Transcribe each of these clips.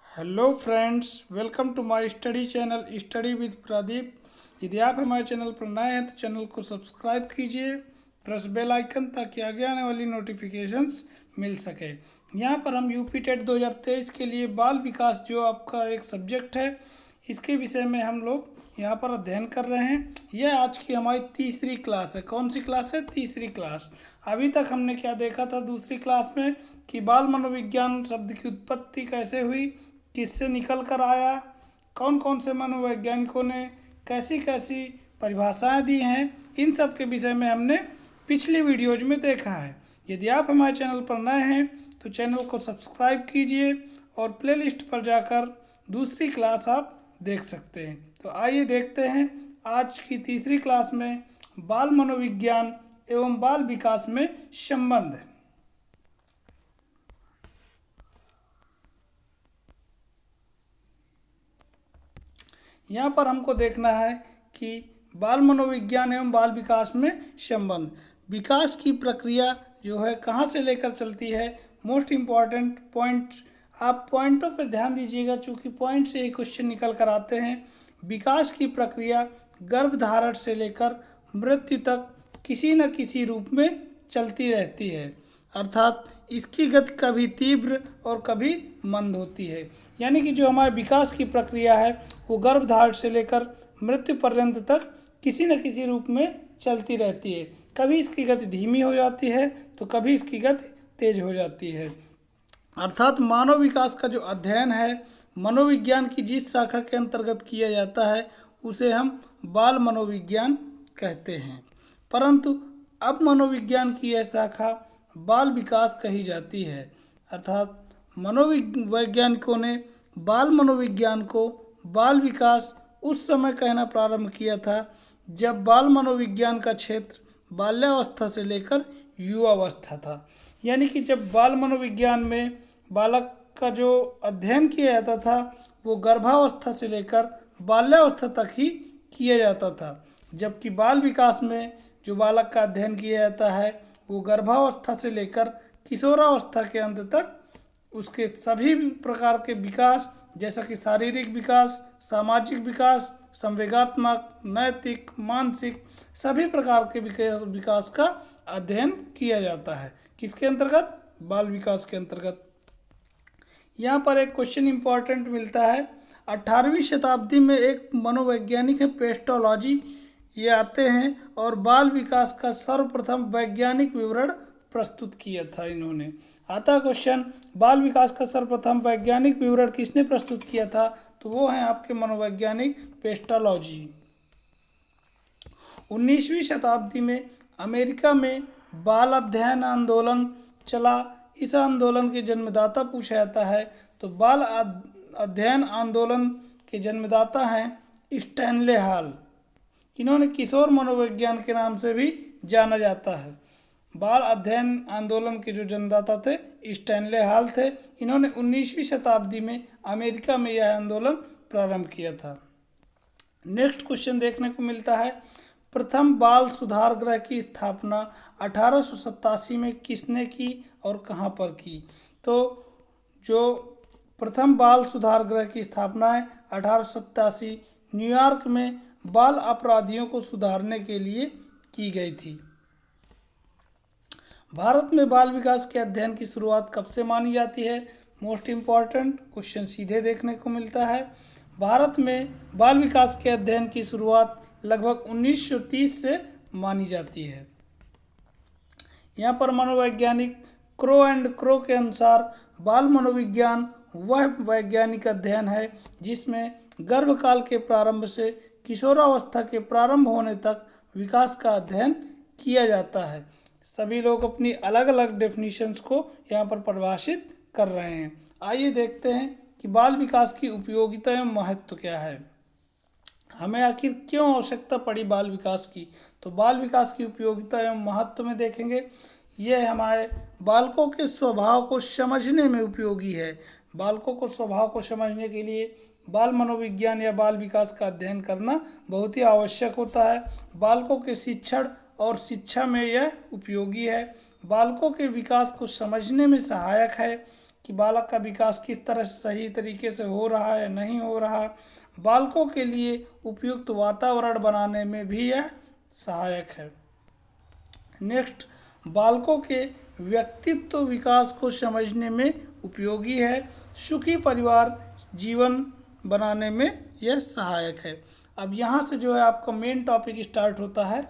Hello friends, welcome to my study channel study with Pradeep. यदि आप हमारे चैनल पर नए हैं तो चैनल को सब्सक्राइब कीजिए, प्रेस बेल आइकन ताकि आगे आने वाली नोटिफिकेशंस मिल सके। यहाँ पर हम यूपी टेट 2023 के लिए बाल विकास जो आपका एक सब्जेक्ट है, इसके विषय में हम लोग यहाँ पर अध्ययन कर रहे हैं। यह आज की हमारी तीसरी क्लास है। कौन सी क्लास है? तीसरी क्लास। अभी तक हमने क्या देखा था दूसरी क्लास में कि बाल मनोविज्ञान शब्द की उत्पत्ति कैसे हुई, किससे निकल कर आया, कौन कौन से मनोवैज्ञानिकों ने कैसी कैसी परिभाषाएं दी हैं, इन सब के विषय में हमने पिछली वीडियोज में देखा है। यदि आप हमारे चैनल पर नए हैं तो चैनल को सब्सक्राइब कीजिए और प्लेलिस्ट पर जाकर दूसरी क्लास आप देख सकते हैं। तो आइए देखते हैं आज की तीसरी क्लास में बाल मनोविज्ञान एवं बाल विकास में संबंध। यहाँ पर हमको देखना है कि बाल मनोविज्ञान एवं बाल विकास में संबंध, विकास की प्रक्रिया जो है कहाँ से लेकर चलती है। मोस्ट इम्पॉर्टेंट पॉइंट, आप पॉइंटों पर ध्यान दीजिएगा, चूँकि पॉइंट से ही क्वेश्चन निकल कर आते हैं। विकास की प्रक्रिया गर्भधारण से लेकर मृत्यु तक किसी न किसी रूप में चलती रहती है, अर्थात इसकी गति कभी तीव्र और कभी मंद होती है। यानी कि जो हमारे विकास की प्रक्रिया है वो गर्भधारण से लेकर मृत्यु पर्यंत तक किसी न किसी रूप में चलती रहती है। कभी इसकी गति धीमी हो जाती है तो कभी इसकी गति तेज हो जाती है। अर्थात मानव विकास का जो अध्ययन है मनोविज्ञान की जिस शाखा के अंतर्गत किया जाता है उसे हम बाल मनोविज्ञान कहते हैं। परंतु अब मनोविज्ञान की यह शाखा बाल विकास कही जाती है। अर्थात मनोवैज्ञानिकों ने बाल मनोविज्ञान को बाल विकास उस समय कहना प्रारंभ किया था जब बाल मनोविज्ञान का क्षेत्र बाल्यावस्था से लेकर युवावस्था था। यानी कि जब बाल मनोविज्ञान में बालक का जो अध्ययन किया जाता था वो गर्भावस्था से लेकर बाल्यावस्था तक ही किया जाता था, जबकि बाल विकास में जो बालक का अध्ययन किया जाता है वो गर्भावस्था से लेकर किशोरावस्था के अंत तक उसके सभी प्रकार के विकास, जैसा कि शारीरिक विकास, सामाजिक विकास, संवेगात्मक, नैतिक, मानसिक, सभी प्रकार के विकास का अध्ययन किया जाता है। किसके अंतर्गत? बाल विकास के अंतर्गत। यहाँ पर एक क्वेश्चन इम्पॉर्टेंट मिलता है। 18वीं शताब्दी में एक मनोवैज्ञानिक है पेस्टोलॉजी, ये आते हैं और बाल विकास का सर्वप्रथम वैज्ञानिक विवरण प्रस्तुत किया था इन्होंने। आता क्वेश्चन, बाल विकास का सर्वप्रथम वैज्ञानिक विवरण किसने प्रस्तुत किया था? तो वो हैं आपके मनोवैज्ञानिक पेस्टोलॉजी। 19वीं शताब्दी में अमेरिका में बाल अध्ययन आंदोलन चला। इस आंदोलन के जन्मदाता पूछा जाता है तो बाल अध्ययन आंदोलन के जन्मदाता हैं स्टैनले हॉल। इन्होंने किशोर मनोविज्ञान के नाम से भी जाना जाता है। बाल अध्ययन आंदोलन के जो जन्मदाता थे स्टैनले हॉल थे। इन्होंने 19वीं शताब्दी में अमेरिका में यह आंदोलन प्रारंभ किया था। नेक्स्ट क्वेश्चन देखने को मिलता है, प्रथम बाल सुधार गृह की स्थापना 1887 में किसने की और कहां पर की? तो जो प्रथम बाल सुधार गृह की स्थापना है 1887 न्यूयॉर्क में बाल अपराधियों को सुधारने के लिए की गई थी। भारत में बाल विकास के अध्ययन की शुरुआत कब से मानी जाती है? मोस्ट इम्पॉर्टेंट क्वेश्चन सीधे देखने को मिलता है। भारत में बाल विकास के अध्ययन की शुरुआत लगभग 1930 से मानी जाती है। यहाँ पर मनोवैज्ञानिक क्रो एंड क्रो के अनुसार बाल मनोविज्ञान वह वैज्ञानिक अध्ययन है जिसमें गर्भकाल के प्रारंभ से किशोरावस्था के प्रारंभ होने तक विकास का अध्ययन किया जाता है। सभी लोग अपनी अलग अलग डेफिनेशंस को यहाँ पर परिभाषित कर रहे हैं। आइए देखते हैं कि बाल विकास की उपयोगिता एवं महत्व क्या है। हमें आखिर क्यों आवश्यकता पड़ी बाल विकास की? तो बाल विकास की उपयोगिता एवं महत्व में देखेंगे, यह हमारे बालकों के स्वभाव को समझने में उपयोगी है। बालकों को स्वभाव को समझने के लिए बाल मनोविज्ञान या बाल विकास का अध्ययन करना बहुत ही आवश्यक होता है। बालकों के शिक्षण और शिक्षा में यह उपयोगी है। बालकों के विकास को समझने में सहायक है कि बालक का विकास किस तरह से सही तरीके से हो रहा है नहीं हो रहा। बालकों के लिए उपयुक्त वातावरण बनाने में भी यह सहायक है। नेक्स्ट, बालकों के व्यक्तित्व विकास को समझने में उपयोगी है। सुखी परिवार जीवन बनाने में यह सहायक है। अब यहाँ से जो है आपका मेन टॉपिक स्टार्ट होता है,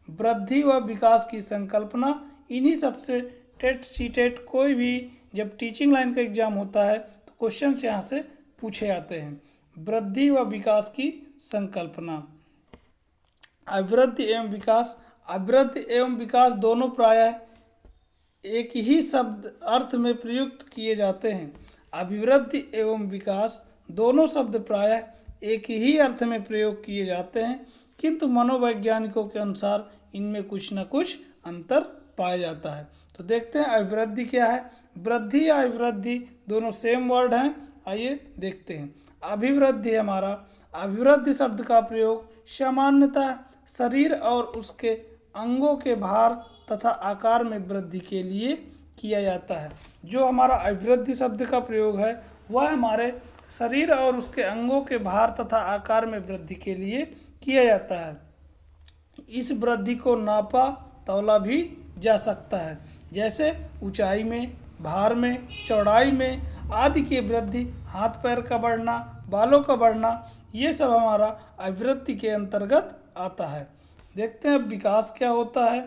वृद्धि व विकास की संकल्पना। इन्हीं सबसे टेट सीटेट कोई भी जब टीचिंग लाइन का एग्जाम होता है तो क्वेश्चन यहाँ से पूछे जाते हैं। वृद्धि व विकास की संकल्पना। अभिवृद्धि एवं विकास। अभिवृद्धि एवं विकास दोनों प्रायः एक ही शब्द अर्थ में प्रयुक्त किए जाते हैं। अभिवृद्धि एवं विकास दोनों शब्द प्रायः एक ही अर्थ में प्रयोग किए जाते हैं, किंतु मनोवैज्ञानिकों के अनुसार इनमें कुछ न कुछ अंतर पाया जाता है। तो देखते हैं अभिवृद्धि क्या है। वृद्धि या अभिवृद्धि दोनों सेम वर्ड हैं। आइए देखते हैं। अभिवृद्धि हमारा, अभिवृद्धि शब्द का प्रयोग सामान्यतः शरीर और उसके अंगों के भार तथा आकार में वृद्धि के लिए किया जाता है। जो हमारा अभिवृद्धि शब्द का प्रयोग है वह हमारे शरीर और उसके अंगों के भार तथा आकार में वृद्धि के लिए किया जाता है। इस वृद्धि को नापा तौला भी जा सकता है, जैसे ऊंचाई में, भार में, चौड़ाई में आदि की वृद्धि, हाथ पैर का बढ़ना, बालों का बढ़ना, ये सब हमारा अभिवृद्धि के अंतर्गत आता है। देखते हैं विकास क्या होता है।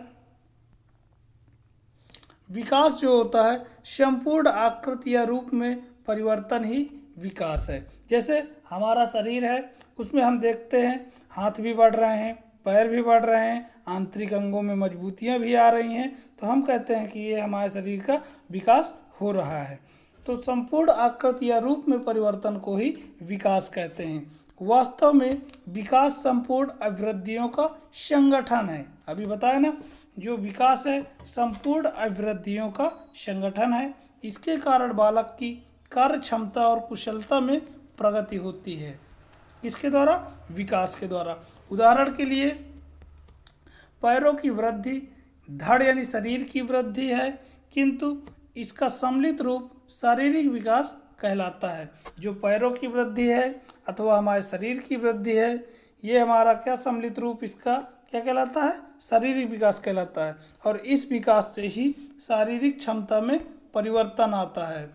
विकास जो होता है संपूर्ण आकृति या रूप में परिवर्तन ही विकास है। जैसे हमारा शरीर है उसमें हम देखते हैं हाथ भी बढ़ रहे हैं, पैर भी बढ़ रहे हैं, आंतरिक अंगों में मजबूतियां भी आ रही हैं, तो हम कहते हैं कि ये हमारे शरीर का विकास हो रहा है। तो संपूर्ण आकृति या रूप में परिवर्तन को ही विकास कहते हैं। वास्तव में विकास संपूर्ण अभिवृद्धियों का संगठन है। अभी बताया ना, जो विकास है संपूर्ण अभिवृद्धियों का संगठन है। इसके कारण बालक की कार्य क्षमता और कुशलता में प्रगति होती है। किसके द्वारा? विकास के द्वारा। उदाहरण के लिए पैरों की वृद्धि धड़ यानी शरीर की वृद्धि है, किंतु इसका सम्मिलित रूप शारीरिक विकास कहलाता है। जो पैरों की वृद्धि है अथवा हमारे शरीर की वृद्धि है, ये हमारा क्या सम्मिलित रूप इसका क्या कहलाता है? शारीरिक विकास कहलाता है। और इस विकास से ही शारीरिक क्षमता में परिवर्तन आता है।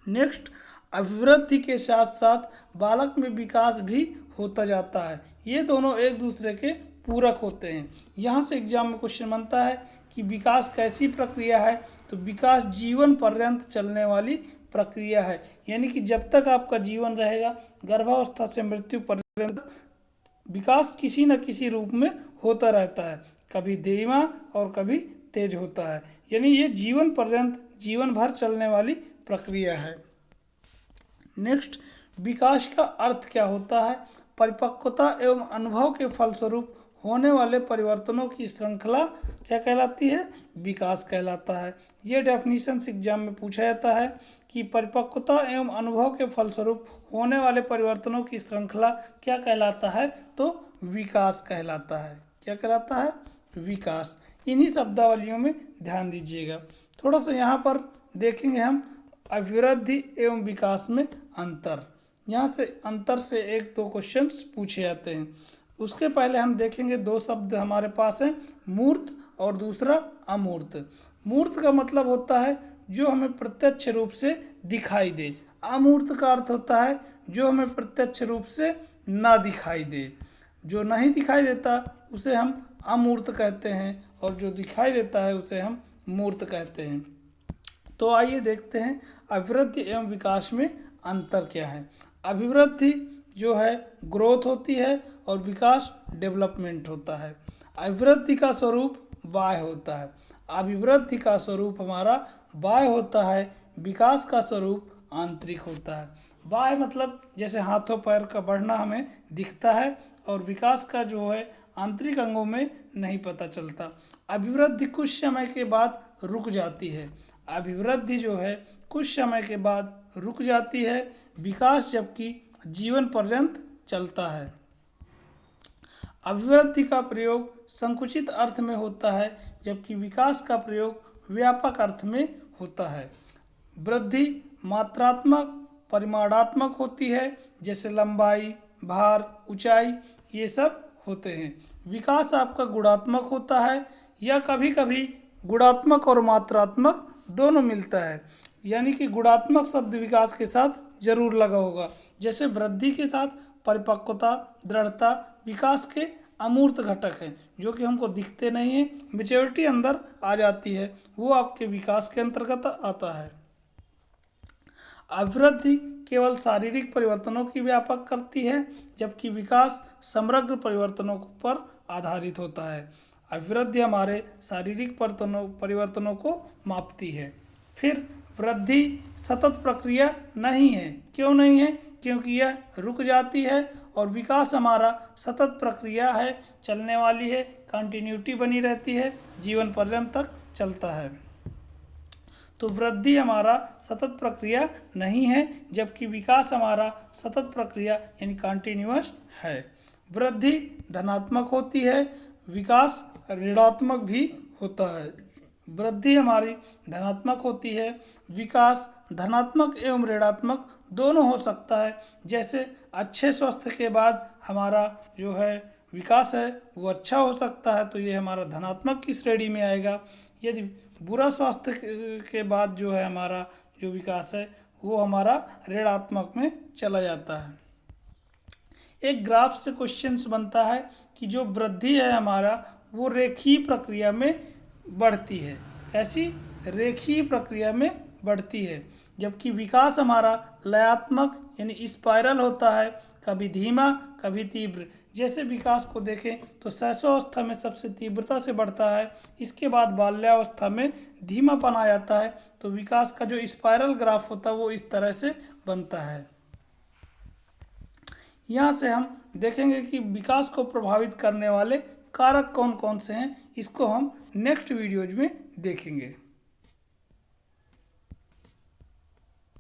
नेक्स्ट, अभिवृद्धि के साथ साथ बालक में विकास भी होता जाता है। ये दोनों एक दूसरे के पूरक होते हैं। यहाँ से एग्जाम में क्वेश्चन बनता है कि विकास कैसी प्रक्रिया है, तो विकास जीवन पर्यंत चलने वाली प्रक्रिया है। यानी कि जब तक आपका जीवन रहेगा, गर्भावस्था से मृत्यु पर्यंत विकास किसी न किसी रूप में होता रहता है। कभी धीमा और कभी तेज होता है। यानी ये जीवन पर्यंत, जीवन भर चलने वाली प्रक्रिया है। नेक्स्ट, विकास का अर्थ क्या होता है? परिपक्वता एवं अनुभव के फलस्वरूप होने वाले परिवर्तनों की श्रृंखला क्या कहलाती है? विकास कहलाता है। ये डेफिनेशन एग्जाम में पूछा जाता है कि परिपक्वता एवं अनुभव के फलस्वरूप होने वाले परिवर्तनों की श्रृंखला क्या कहलाता है? तो विकास कहलाता है। क्या कहलाता है? विकास। इन्हीं शब्दावलियों में ध्यान दीजिएगा। थोड़ा सा यहाँ पर देखेंगे हम अभिवृद्धि एवं विकास में अंतर। यहाँ से अंतर से एक दो क्वेश्चंस पूछे जाते हैं। उसके पहले हम देखेंगे दो शब्द हमारे पास हैं, मूर्त और दूसरा अमूर्त। मूर्त का मतलब होता है जो हमें प्रत्यक्ष रूप से दिखाई दे। अमूर्त का अर्थ होता है जो हमें प्रत्यक्ष रूप से ना दिखाई दे। जो नहीं दिखाई देता उसे हम अमूर्त कहते हैं और जो दिखाई देता है उसे हम मूर्त कहते हैं। तो आइए देखते हैं अभिवृद्धि एवं विकास में अंतर क्या है। अभिवृद्धि जो है ग्रोथ होती है और विकास डेवलपमेंट होता है। अभिवृद्धि का स्वरूप बाह्य होता है, अभिवृद्धि का स्वरूप हमारा बाह्य होता है, विकास का स्वरूप आंतरिक होता है। बाह्य मतलब जैसे हाथों पैर का बढ़ना हमें दिखता है और विकास का जो है आंतरिक अंगों में नहीं पता चलता। अभिवृद्धि कुछ समय के बाद रुक जाती है। अभिवृद्धि जो है कुछ समय के बाद रुक जाती है, विकास जबकि जीवन पर्यंत चलता है। अभिवृद्धि का प्रयोग संकुचित अर्थ में होता है, जबकि विकास का प्रयोग व्यापक अर्थ में होता है। वृद्धि मात्रात्मक परिमाणात्मक होती है, जैसे लंबाई, भार, ऊंचाई, ये सब होते हैं। विकास आपका गुणात्मक होता है, या कभी कभी गुणात्मक और मात्रात्मक दोनों मिलता है, यानी कि गुणात्मक शब्द विकास के साथ जरूर लगा होगा। जैसे वृद्धि के साथ परिपक्वता, दृढ़ता विकास के अमूर्त घटक हैं, जो कि हमको दिखते नहीं हैं, मैच्योरिटी अंदर आ जाती है, वो आपके विकास के अंतर्गत आता है। अभिवृद्धि केवल शारीरिक परिवर्तनों की व्यापक करती है, जबकि विकास समग्र परिवर्तनों पर आधारित होता है। अभिवृद्धि हमारे शारीरिक परिवर्तनों को मापती है। फिर वृद्धि सतत प्रक्रिया नहीं है। क्यों नहीं है? क्योंकि यह रुक जाती है, और विकास हमारा सतत प्रक्रिया है, चलने वाली है, कंटिन्यूटी बनी रहती है, जीवन पर्यंत तक चलता है। तो वृद्धि हमारा सतत प्रक्रिया नहीं है, जबकि विकास हमारा सतत प्रक्रिया यानी कंटिन्यूअस है। वृद्धि धनात्मक होती है, विकास ऋणात्मक भी होता है। वृद्धि हमारी धनात्मक होती है, विकास धनात्मक एवं ऋणात्मक दोनों हो सकता है। जैसे अच्छे स्वास्थ्य के बाद हमारा जो है विकास है वो अच्छा हो सकता है, तो ये हमारा धनात्मक की श्रेणी में आएगा। यदि बुरा स्वास्थ्य के बाद जो है हमारा जो विकास है वो हमारा ऋणात्मक में चला जाता है। एक ग्राफ से क्वेश्चंस बनता है कि जो वृद्धि है हमारा वो रेखीय प्रक्रिया में बढ़ती है। कैसी? रेखीय प्रक्रिया में बढ़ती है, जबकि विकास हमारा लयात्मक यानी स्पाइरल होता है, कभी धीमा कभी तीव्र। जैसे विकास को देखें तो शैशवावस्था में सबसे तीव्रता से बढ़ता है, इसके बाद बाल्यावस्था में धीमापन आ जाता है। तो विकास का जो स्पाइरल ग्राफ होता है वो इस तरह से बनता है। यहाँ से हम देखेंगे कि विकास को प्रभावित करने वाले कारक कौन कौन से हैं, इसको हम नेक्स्ट वीडियोज में देखेंगे।